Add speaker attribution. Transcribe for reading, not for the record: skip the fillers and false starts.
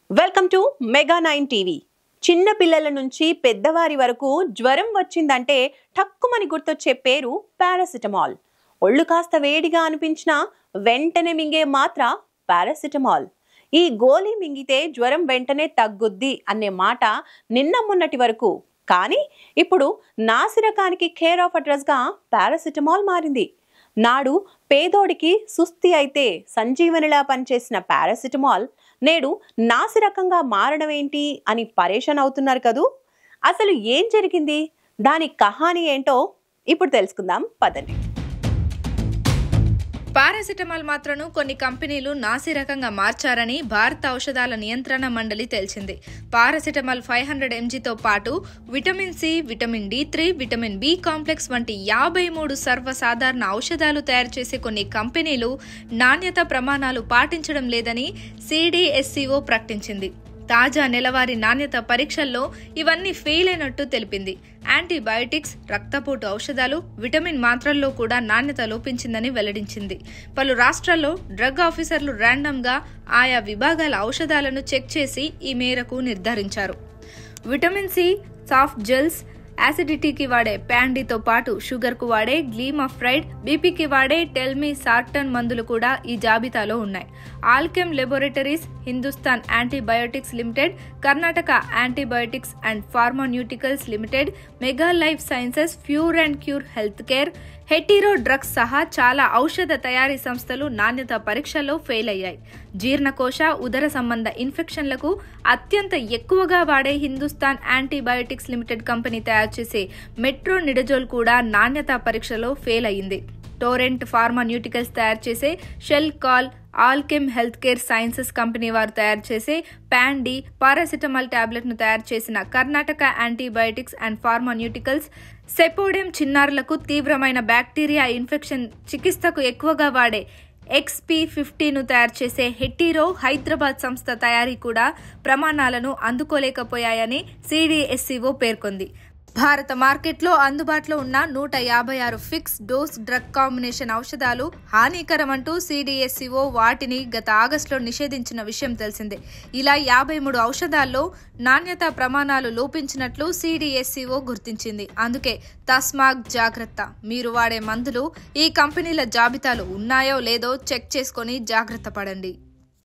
Speaker 1: Welcome to మెగా9 TV. చిన్న పిల్లల నుంచి పెద్దవారి వరకు జ్వరం వచ్చిందంటే ఠక్కుమని గుర్తొచ్చే పేరు పారాసిటమాల్. ఒళ్ళు కాస్త వేడిగా అనిపించినా వెంటనే మింగే మాత్ర పారాసిటమాల్. ఈ గోళీ మింగితే జ్వరం వెంటనే తగ్గుద్ది అనే మాట నిన్న మొన్నటి వరకు. కానీ ఇప్పుడు నాసిరకానికి కేర్ ఆఫ్ అడ్రస్ గా పారాసిటమాల్ మారింది. నాడు పేదోడికి సుస్థి అయితే సంజీవనిలా పనిచేసిన పారాసిటమాల్ నేడు నాసిరకంగా మారడం ఏంటి అని పరేషాన్ అవుతున్నారు కదూ. అసలు ఏం జరిగింది, దాని కహాని ఏంటో ఇప్పుడు తెలుసుకుందాం పదండి.
Speaker 2: పారాసిటమాల్ మాత్రను కొన్ని కంపెనీలు నాసిరకంగా మార్చారని భారత ఔషధాల నియంత్రణ మండలి తేల్చింది. పారాసిటమాల్ 500 mgతో పాటు vitamin C, vitamin D three, vitamin B complex వంటి 53 సర్వసాధారణ ఔషధాలు తయారు చేసే కొన్ని కంపెనీలు నాణ్యత ప్రమాణాలు పాటించడం లేదని సిడిఎస్సిఓ ప్రకటించింది. తాజా నెలవారీ నాణ్యత పరీక్షల్లో ఇవన్నీ ఫెయిల్ అయినట్టు తెలిపింది. యాంటీబయాటిక్స్, రక్తపోటు ఔషధాలు, విటమిన్ మాత్రల్లో కూడా నాణ్యత లోపించిందని వెల్లడించింది. పలు రాష్ట్రాల్లో డ్రగ్ ఆఫీసర్లు ర్యాండమ్గా ఆయా విభాగాల ఔషధాలను చెక్ చేసి ఈ మేరకు నిర్ధారించారు. విటమిన్ సి సాఫ్ట్ జెల్స్, యాసిడిటీకి వాడే ప్యాండీతో పాటు షుగర్కు వాడే గ్లీమాఫ్రైడ్, బీపీకి వాడే టెల్మీ సార్టన్ మందులు కూడా ఈ జాబితాలో ఉన్నాయి. Alkem laboratories, Hindustan antibiotics limited, Karnataka antibiotics and pharmaceuticals limited, mega life sciences, pure and cure health care, Hetero drugs సహా చాలా ఔషధ తయారీ సంస్థలు నాణ్యత పరీక్షల్లో ఫెయిల్ అయ్యాయి. జీర్ణకోశ, ఉదర సంబంధ ఇన్ఫెక్షన్లకు అత్యంత ఎక్కువగా వాడే హిందుస్థాన్ యాంటీబయోటిక్స్ లిమిటెడ్ కంపెనీ తయారు చేసే మెట్రోనిడజోల్ కూడా నాణ్యత పరీక్షలో ఫెయిల్ అయ్యింది. టోరెంట్ ఫార్మాన్యూటికల్స్ తయారు చేసే shall call, Alkem health care sciences company వారు తయారు చేసే ప్యాండీ, పారాసిటమాల్ టాబ్లెట్ ను తయారు చేసిన కర్ణాటక యాంటీబయోటిక్స్ అండ్ ఫార్మాన్యూటికల్స్, సెపోడెమ్ చిన్నారులకు తీవ్రమైన బ్యాక్టీరియా ఇన్ఫెక్షన్ చికిత్సకు ఎక్కువగా వాడే XP50ను తయారు చేసే హెటీరో హైదరాబాద్ సంస్థ తయారీ కూడా ప్రమాణాలను అందుకోలేకపోయాయని సిడిఎస్సిఓ పేర్కొంది. భారత మార్కెట్లో అందుబాటులో ఉన్న 156 ఫిక్స్ డోస్ డ్రగ్ కాంబినేషన్ ఔషధాలు హానికరమంటూ సిడిఎస్సిఓ వాటిని గత ఆగస్టులో నిషేధించిన విషయం తెలిసిందే. ఇలా 53 ఔషధాల్లో నాణ్యతా ప్రమాణాలు లోపించినట్లు సిడిఎస్సిఓ గుర్తించింది. అందుకే తస్మాత్ జాగ్రత్త, మీరు వాడే మందులు ఈ కంపెనీల జాబితాలో ఉన్నాయో లేదో చెక్ చేసుకొని జాగ్రత్త పడండి.